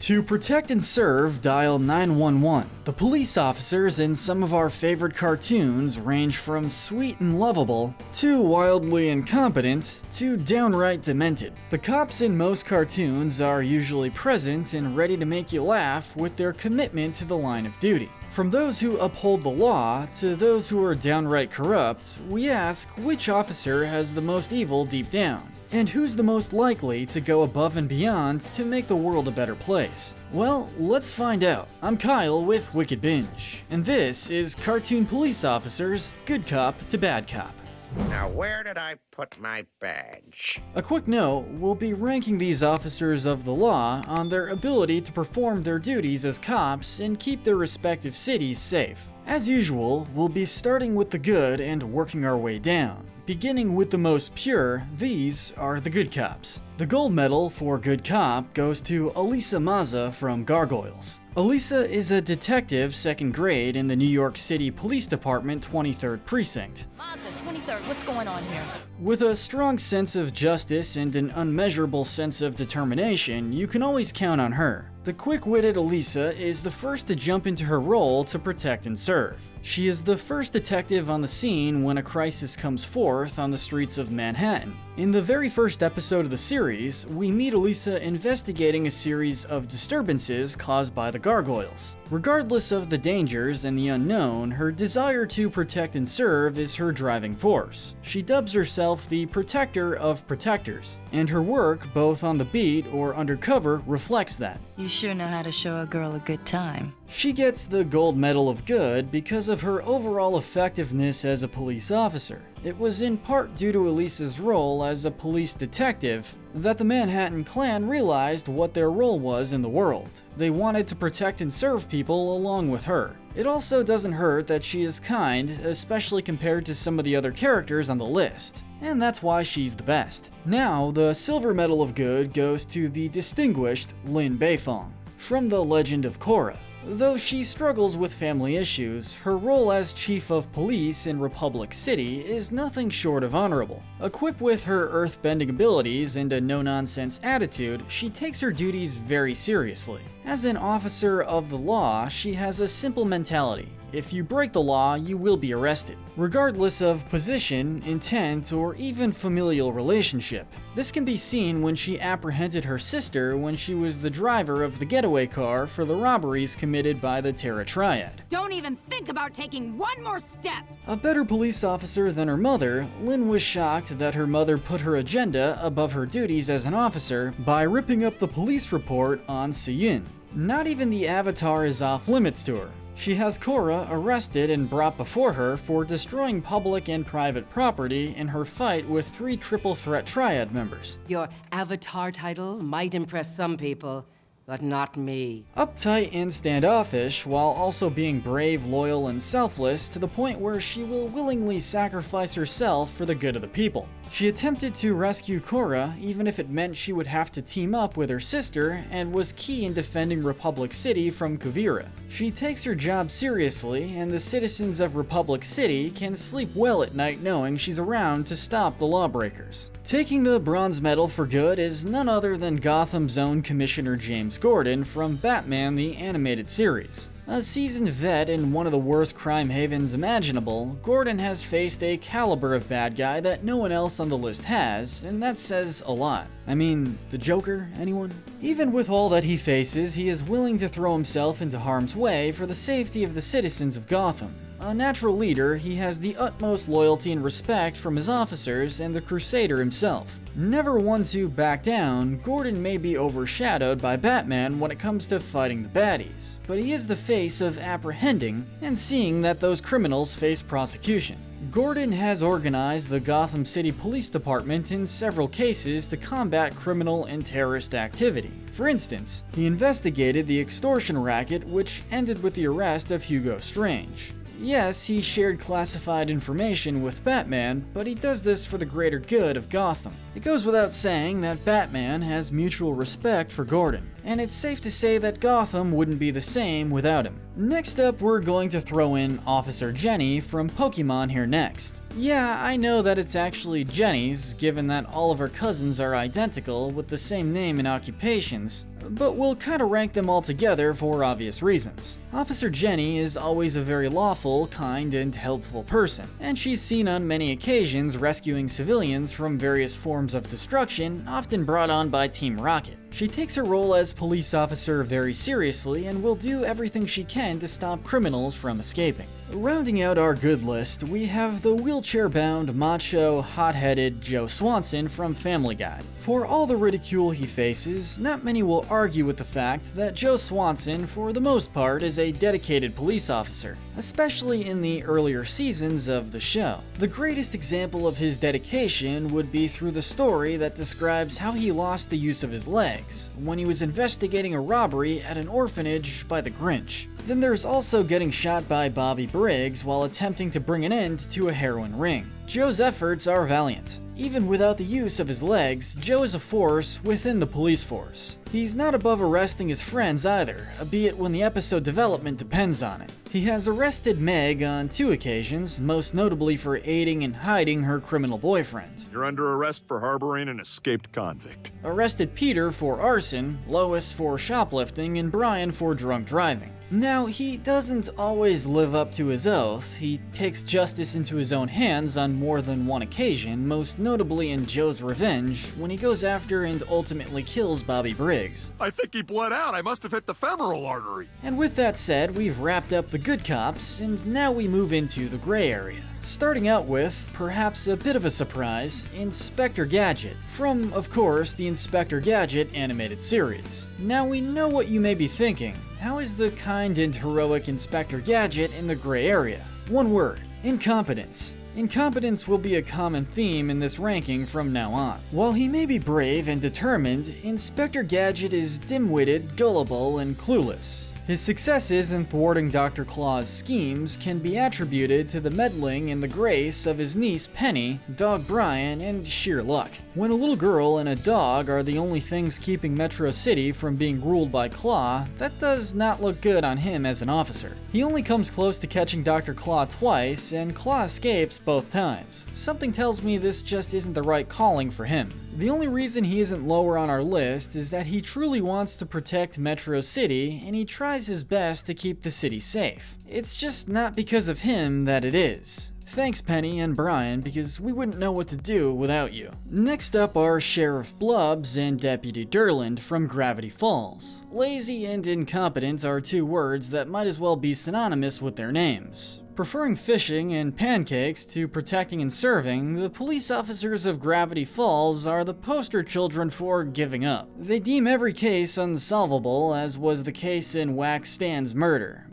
To protect and serve, dial 911. The police officers in some of our favorite cartoons range from sweet and lovable, to wildly incompetent, to downright demented. The cops in most cartoons are usually present and ready to make you laugh with their commitment to the line of duty. From those who uphold the law to those who are downright corrupt, we ask which officer has the most evil deep down, and who's the most likely to go above and beyond to make the world a better place. Well, let's find out. I'm Kyle with Wicked Binge, and this is Cartoon Police Officers Good Cop to Bad Cop. Now where did I put my badge? A quick note, we'll be ranking these officers of the law on their ability to perform their duties as cops and keep their respective cities safe. As usual, we'll be starting with the good and working our way down. Beginning with the most pure, these are the good cops. The gold medal for good cop goes to Elisa Maza from Gargoyles. Elisa is a detective 2nd grade in the New York City Police Department 23rd Precinct. Maza, 23rd, what's going on here? With a strong sense of justice and an unmeasurable sense of determination, you can always count on her. The quick-witted Elisa is the first to jump into her role to protect and serve. She is the first detective on the scene when a crisis comes forth on the streets of Manhattan. In the very first episode of the series, we meet Elisa investigating a series of disturbances caused by the gargoyles. Regardless of the dangers and the unknown, her desire to protect and serve is her driving force. She dubs herself the protector of protectors, and her work, both on the beat or undercover, reflects that. You sure know how to show a girl a good time. She gets the gold medal of good because of her overall effectiveness as a police officer. It was in part due to Elisa's role as a police detective that the Manhattan Clan realized what their role was in the world. They wanted to protect and serve people along with her. It also doesn't hurt that she is kind, especially compared to some of the other characters on the list. And that's why she's the best. Now, the silver medal of good goes to the distinguished Lin Beifong from The Legend of Korra. Though she struggles with family issues, her role as chief of police in Republic City is nothing short of honorable. Equipped with her earth-bending abilities and a no-nonsense attitude, she takes her duties very seriously. As an officer of the law, she has a simple mentality. If you break the law, you will be arrested, regardless of position, intent, or even familial relationship. This can be seen when she apprehended her sister when she was the driver of the getaway car for the robberies committed by the Terra Triad. Don't even think about taking one more step! A better police officer than her mother, Lin was shocked that her mother put her agenda above her duties as an officer by ripping up the police report on Siyun. Not even the Avatar is off limits to her. She has Korra arrested and brought before her for destroying public and private property in her fight with 3 Triple Threat Triad members. Your Avatar title might impress some people, but not me. Uptight and standoffish, while also being brave, loyal, and selfless to the point where she will willingly sacrifice herself for the good of the people. She attempted to rescue Korra, even if it meant she would have to team up with her sister, and was key in defending Republic City from Kuvira. She takes her job seriously, and the citizens of Republic City can sleep well at night knowing she's around to stop the lawbreakers. Taking the bronze medal for good is none other than Gotham's own Commissioner James Gordon from Batman the Animated Series. A seasoned vet in one of the worst crime havens imaginable, Gordon has faced a caliber of bad guy that no one else on the list has, and that says a lot. I mean, the Joker, anyone? Even with all that he faces, he is willing to throw himself into harm's way for the safety of the citizens of Gotham. A natural leader, he has the utmost loyalty and respect from his officers and the Crusader himself. Never one to back down, Gordon may be overshadowed by Batman when it comes to fighting the baddies, but he is the face of apprehending and seeing that those criminals face prosecution. Gordon has organized the Gotham City Police Department in several cases to combat criminal and terrorist activity. For instance, he investigated the extortion racket which ended with the arrest of Hugo Strange. Yes, he shared classified information with Batman, but he does this for the greater good of Gotham. It goes without saying that Batman has mutual respect for Gordon, and it's safe to say that Gotham wouldn't be the same without him. Next up, we're going to throw in Officer Jenny from Pokemon here next. Yeah, I know that it's actually Jenny's, given that all of her cousins are identical with the same name and occupations, but we'll kinda rank them all together for obvious reasons. Officer Jenny is always a very lawful, kind, and helpful person, and she's seen on many occasions rescuing civilians from various forms of destruction, often brought on by Team Rocket. She takes her role as police officer very seriously and will do everything she can to stop criminals from escaping. Rounding out our good list, we have the wheelchair-bound, macho, hot-headed Joe Swanson from Family Guy. For all the ridicule he faces, not many will argue with the fact that Joe Swanson, for the most part, is a dedicated police officer, especially in the earlier seasons of the show. The greatest example of his dedication would be through the story that describes how he lost the use of his legs when he was investigating a robbery at an orphanage by the Grinch. Then there's also getting shot by Bobby Briggs while attempting to bring an end to a heroin ring. Joe's efforts are valiant. Even without the use of his legs, Joe is a force within the police force. He's not above arresting his friends either, albeit when the episode development depends on it. He has arrested Meg on 2 occasions, most notably for aiding and hiding her criminal boyfriend. You're under arrest for harboring an escaped convict. Arrested Peter for arson, Lois for shoplifting, and Brian for drunk driving. Now, he doesn't always live up to his oath. He takes justice into his own hands on more than one occasion, most notably in Joe's Revenge, when he goes after and ultimately kills Bobby Briggs. I think he bled out. I must have hit the femoral artery. And with that said, we've wrapped up the good cops, and now we move into the gray area. Starting out with, perhaps a bit of a surprise, Inspector Gadget, from, of course, the Inspector Gadget animated series. Now we know what you may be thinking. How is the kind and heroic Inspector Gadget in the gray area? One word: incompetence. Incompetence will be a common theme in this ranking from now on. While he may be brave and determined, Inspector Gadget is dim-witted, gullible, and clueless. His successes in thwarting Dr. Claw's schemes can be attributed to the meddling and the grace of his niece Penny, dog Brian, and sheer luck. When a little girl and a dog are the only things keeping Metro City from being ruled by Claw, that does not look good on him as an officer. He only comes close to catching Dr. Claw twice, and Claw escapes both times. Something tells me this just isn't the right calling for him. The only reason he isn't lower on our list is that he truly wants to protect Metro City, and he tries his best to keep the city safe. It's just not because of him that it is. Thanks, Penny and Brian, because we wouldn't know what to do without you. Next up are Sheriff Blubbs and Deputy Durland from Gravity Falls. Lazy and incompetent are 2 words that might as well be synonymous with their names. Preferring fishing and pancakes to protecting and serving, the police officers of Gravity Falls are the poster children for giving up. They deem every case unsolvable, as was the case in Wax Stan's murder.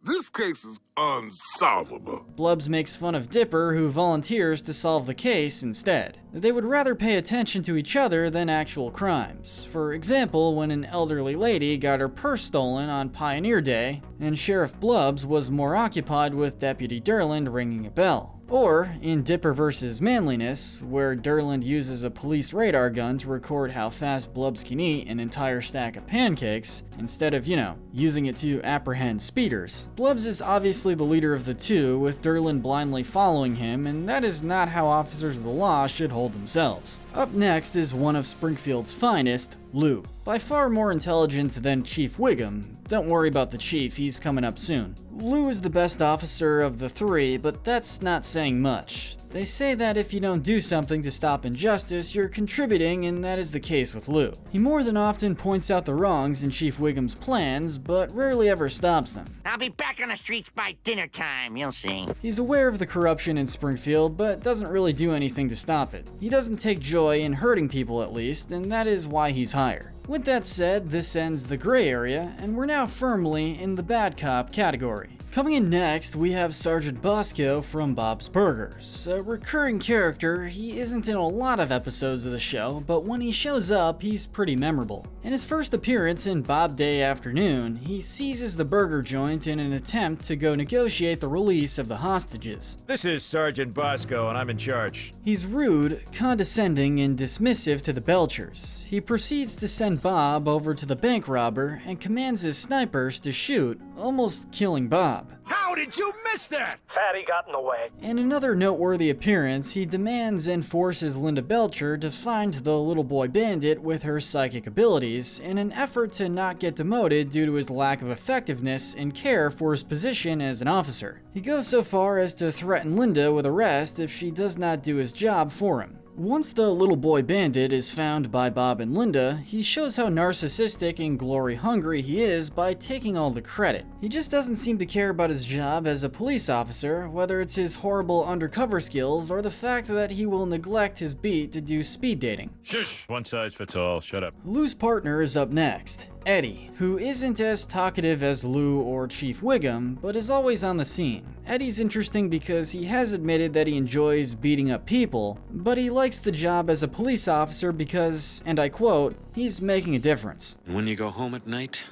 This case is unsolvable. Blubbs makes fun of Dipper, who volunteers to solve the case instead. They would rather pay attention to each other than actual crimes. For example, when an elderly lady got her purse stolen on Pioneer Day, and Sheriff Blubbs was more occupied with Deputy Durland ringing a bell. Or, in Dipper vs. Manliness, where Durland uses a police radar gun to record how fast Blubbs can eat an entire stack of pancakes, instead of, using it to apprehend speeders. Blubbs is obviously the leader of the 2, with Durland blindly following him, and that is not how officers of the law should hold themselves. Up next is one of Springfield's finest, Lou. By far more intelligent than Chief Wiggum. Don't worry about the chief, he's coming up soon. Lou is the best officer of the 3, but that's not saying much. They say that if you don't do something to stop injustice, you're contributing, and that is the case with Lou. He more than often points out the wrongs in Chief Wiggum's plans, but rarely ever stops them. I'll be back on the streets by dinner time, you'll see. He's aware of the corruption in Springfield, but doesn't really do anything to stop it. He doesn't take joy in hurting people at least, and that is why he's higher. With that said, this ends the gray area, and we're now firmly in the bad cop category. Coming in next, we have Sergeant Bosco from Bob's Burgers. A recurring character, he isn't in a lot of episodes of the show, but when he shows up, he's pretty memorable. In his first appearance in Bob Day Afternoon, he seizes the burger joint in an attempt to go negotiate the release of the hostages. This is Sergeant Bosco, and I'm in charge. He's rude, condescending, and dismissive to the Belchers. He proceeds to send Bob over to the bank robber and commands his snipers to shoot, almost killing Bob. How How did you miss that? Fatty got in the way. In another noteworthy appearance, he demands and forces Linda Belcher to find the little boy bandit with her psychic abilities in an effort to not get demoted due to his lack of effectiveness and care for his position as an officer. He goes so far as to threaten Linda with arrest if she does not do his job for him. Once the little boy bandit is found by Bob and Linda, he shows how narcissistic and glory-hungry he is by taking all the credit. He just doesn't seem to care about his job as a police officer, whether it's his horrible undercover skills or the fact that he will neglect his beat to do speed dating. Shush! One size fits all. Shut up. Lou's partner is up next. Eddie, who isn't as talkative as Lou or Chief Wiggum, but is always on the scene. Eddie's interesting because he has admitted that he enjoys beating up people, but he likes the job as a police officer because, and I quote, he's making a difference. When you go home at night,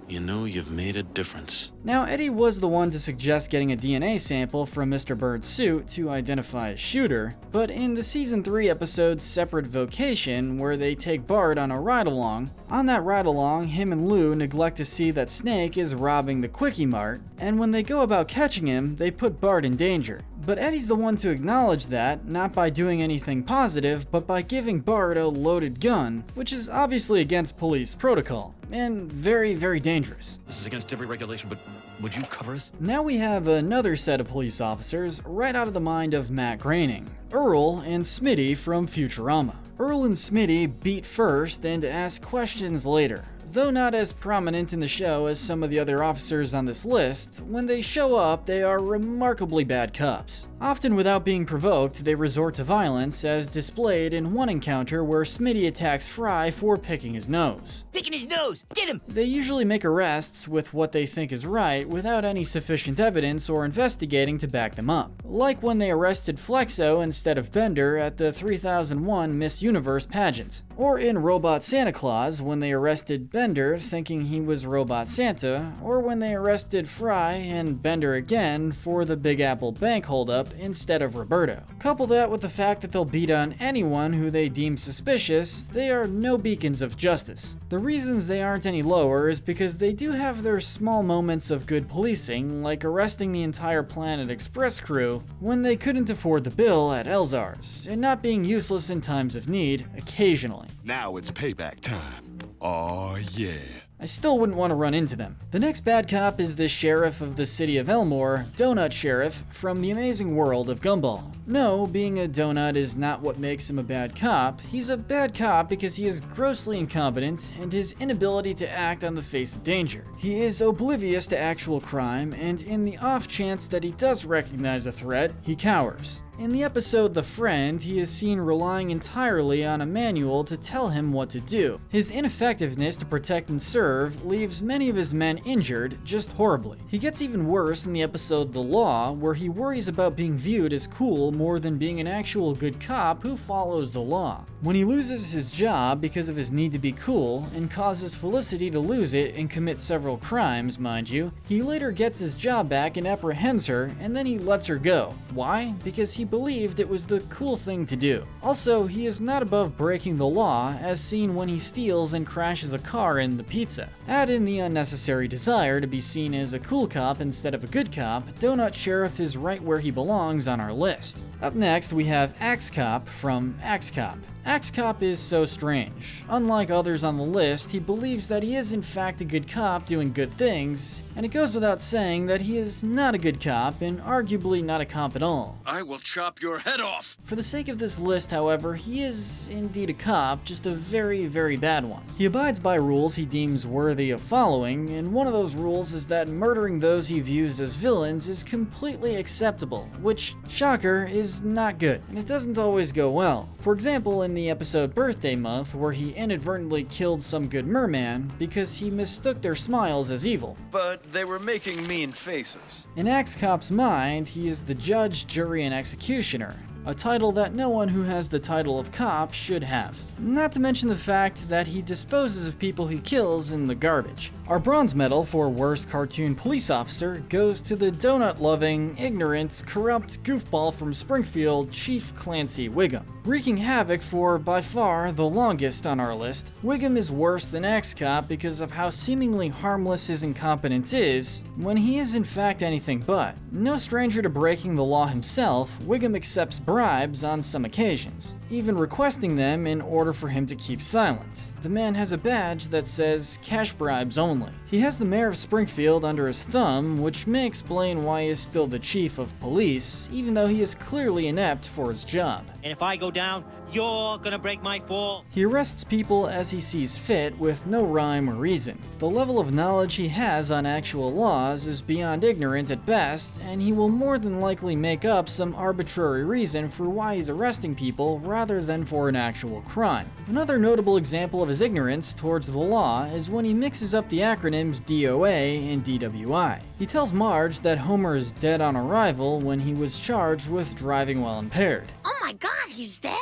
you know you've made a difference. Now, Eddie was the one to suggest getting a DNA sample from Mr. Bird's suit to identify a shooter, but in the Season 3 episode Separate Vocation, where they take Bart on a ride-along, on that ride-along, him and Lou neglect to see that Snake is robbing the Quickie Mart, and when they go about catching him, they put Bart in danger. But Eddie's the one to acknowledge that, not by doing anything positive, but by giving Bart a loaded gun, which is obviously against police protocol, and very, very dangerous. This is against every regulation, but would you cover us? Now we have another set of police officers right out of the mind of Matt Groening, Earl and Smitty from Futurama. Earl and Smitty beat first and ask questions later. Though not as prominent in the show as some of the other officers on this list, when they show up, they are remarkably bad cops. Often without being provoked, they resort to violence, as displayed in one encounter where Smitty attacks Fry for picking his nose. Picking his nose! Get him! They usually make arrests with what they think is right without any sufficient evidence or investigating to back them up. Like when they arrested Flexo instead of Bender at the 3001 Miss Universe pageant. Or in Robot Santa Claus when they arrested Bender thinking he was Robot Santa, or when they arrested Fry and Bender again for the Big Apple Bank holdup instead of Roberto. Couple that with the fact that they'll beat on anyone who they deem suspicious, they are no beacons of justice. The reasons they aren't any lower is because they do have their small moments of good policing, like arresting the entire Planet Express crew when they couldn't afford the bill at Elzar's, and not being useless in times of need occasionally. Now it's payback time. Oh yeah. I still wouldn't want to run into them. The next bad cop is the sheriff of the city of Elmore, Donut Sheriff, from the amazing world of Gumball. No, being a donut is not what makes him a bad cop. He's a bad cop because he is grossly incompetent and his inability to act on the face of danger. He is oblivious to actual crime, and in the off chance that he does recognize a threat, he cowers. In the episode The Friend, he is seen relying entirely on a manual to tell him what to do. His ineffectiveness to protect and serve leaves many of his men injured just horribly. He gets even worse in the episode The Law, where he worries about being viewed as cool more than being an actual good cop who follows the law. When he loses his job because of his need to be cool, and causes Felicity to lose it and commit several crimes, mind you, he later gets his job back and apprehends her, and then he lets her go. Why? Because he believed it was the cool thing to do. Also, he is not above breaking the law, as seen when he steals and crashes a car in The Pizza. Add in the unnecessary desire to be seen as a cool cop instead of a good cop, Donut Sheriff is right where he belongs on our list. Up next, we have Axe Cop from Axe Cop. Axe Cop is so strange. Unlike others on the list, he believes that he is in fact a good cop doing good things, and it goes without saying that he is not a good cop and arguably not a cop at all. I will chop your head off! For the sake of this list, however, he is indeed a cop, just a very, very bad one. He abides by rules he deems worthy of following, and one of those rules is that murdering those he views as villains is completely acceptable, which, shocker, is not good, and it doesn't always go well. For example, in the episode Birthday Month, where he inadvertently killed some good merman because he mistook their smiles as evil. But they were making mean faces. In Axe Cop's mind, he is the judge, jury, and executioner, a title that no one who has the title of cop should have. Not to mention the fact that he disposes of people he kills in the garbage. Our bronze medal for worst cartoon police officer goes to the donut-loving, ignorant, corrupt goofball from Springfield, Chief Clancy Wiggum. Wreaking havoc for, by far, the longest on our list, Wiggum is worse than X-Cop because of how seemingly harmless his incompetence is, when he is in fact anything but. No stranger to breaking the law himself, Wiggum accepts bribes on some occasions, even requesting them in order for him to keep silent. The man has a badge that says cash bribes only. He has the mayor of Springfield under his thumb, which may explain why he is still the chief of police, even though he is clearly inept for his job. And if I go down, you're gonna break my fall. He arrests people as he sees fit with no rhyme or reason. The level of knowledge he has on actual laws is beyond ignorant at best, and he will more than likely make up some arbitrary reason for why he's arresting people rather than for an actual crime. Another notable example of his ignorance towards the law is when he mixes up the acronyms DOA and DWI. He tells Marge that Homer is dead on arrival when he was charged with driving while impaired. Oh my god, he's dead?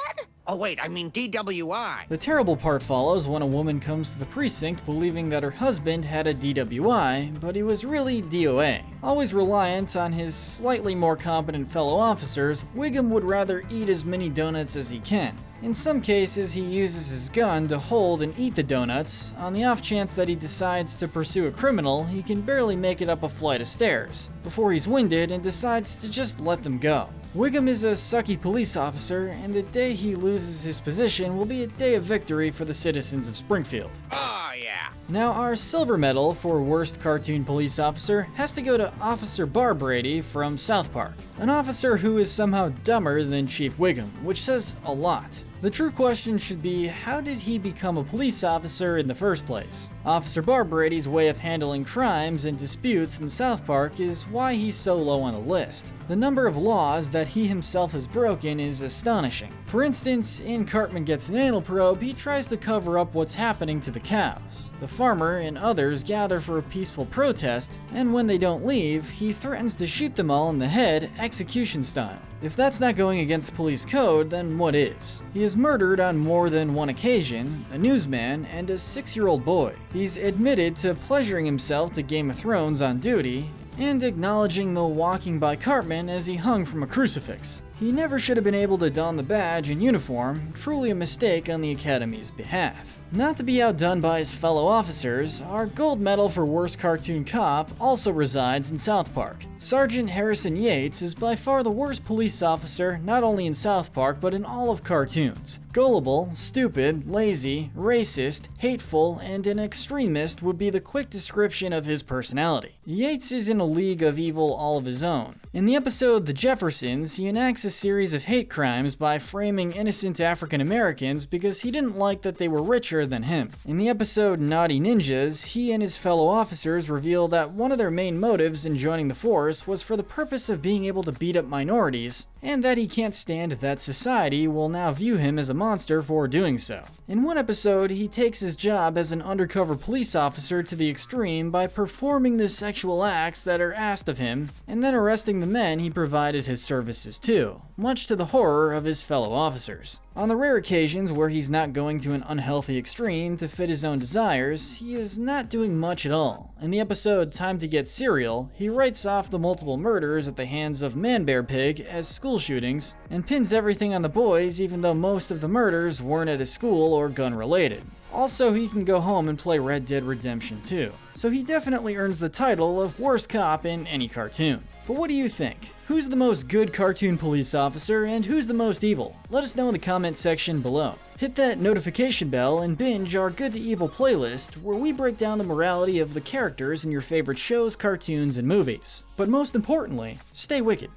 Oh, wait, I mean DWI. The terrible part follows when a woman comes to the precinct believing that her husband had a DWI, but he was really DOA. Always reliant on his slightly more competent fellow officers, Wiggum would rather eat as many donuts as he can. In some cases, he uses his gun to hold and eat the donuts. On the off chance that he decides to pursue a criminal, he can barely make it up a flight of stairs, before he's winded and decides to just let them go. Wiggum is a sucky police officer, and the day he loses his position will be a day of victory for the citizens of Springfield. Oh, yeah. Now, our silver medal for worst cartoon police officer has to go to Officer Barbrady from South Park, an officer who is somehow dumber than Chief Wiggum, which says a lot. The true question should be, how did he become a police officer in the first place? Officer Barbrady's way of handling crimes and disputes in South Park is why he's so low on the list. The number of laws that he himself has broken is astonishing. For instance, in Cartman Gets an Anal Probe, he tries to cover up what's happening to the cows. The farmer and others gather for a peaceful protest, and when they don't leave, he threatens to shoot them all in the head, execution style. If that's not going against police code, then what is? He has murdered on more than one occasion, a newsman, and a 6-year-old boy. He's admitted to pleasuring himself to Game of Thrones on duty, and acknowledging the walking by Cartman as he hung from a crucifix. He never should have been able to don the badge and uniform, truly a mistake on the Academy's behalf. Not to be outdone by his fellow officers, our gold medal for worst cartoon cop also resides in South Park. Sergeant Harrison Yates is by far the worst police officer not only in South Park but in all of cartoons. Gullible, stupid, lazy, racist, hateful, and an extremist would be the quick description of his personality. Yates is in a league of evil all of his own. In the episode The Jeffersons, he enacts a series of hate crimes by framing innocent African Americans because he didn't like that they were richer than him. In the episode Naughty Ninjas, he and his fellow officers reveal that one of their main motives in joining the force was for the purpose of being able to beat up minorities, and that he can't stand that society will now view him as a monster for doing so. In one episode, he takes his job as an undercover police officer to the extreme by performing the sexual acts that are asked of him, and then arresting the men he provided his services to, much to the horror of his fellow officers. On the rare occasions where he's not going to an unhealthy extreme to fit his own desires, he is not doing much at all. In the episode Time to Get Cereal, he writes off the multiple murders at the hands of Man Bear Pig as school shootings, and pins everything on the boys even though most of the murders weren't at a school or gun related. Also, he can go home and play Red Dead Redemption 2. So he definitely earns the title of worst cop in any cartoon. But what do you think? Who's the most good cartoon police officer and who's the most evil? Let us know in the comment section below. Hit that notification bell and binge our Good to Evil playlist where we break down the morality of the characters in your favorite shows, cartoons, and movies. But most importantly, stay wicked.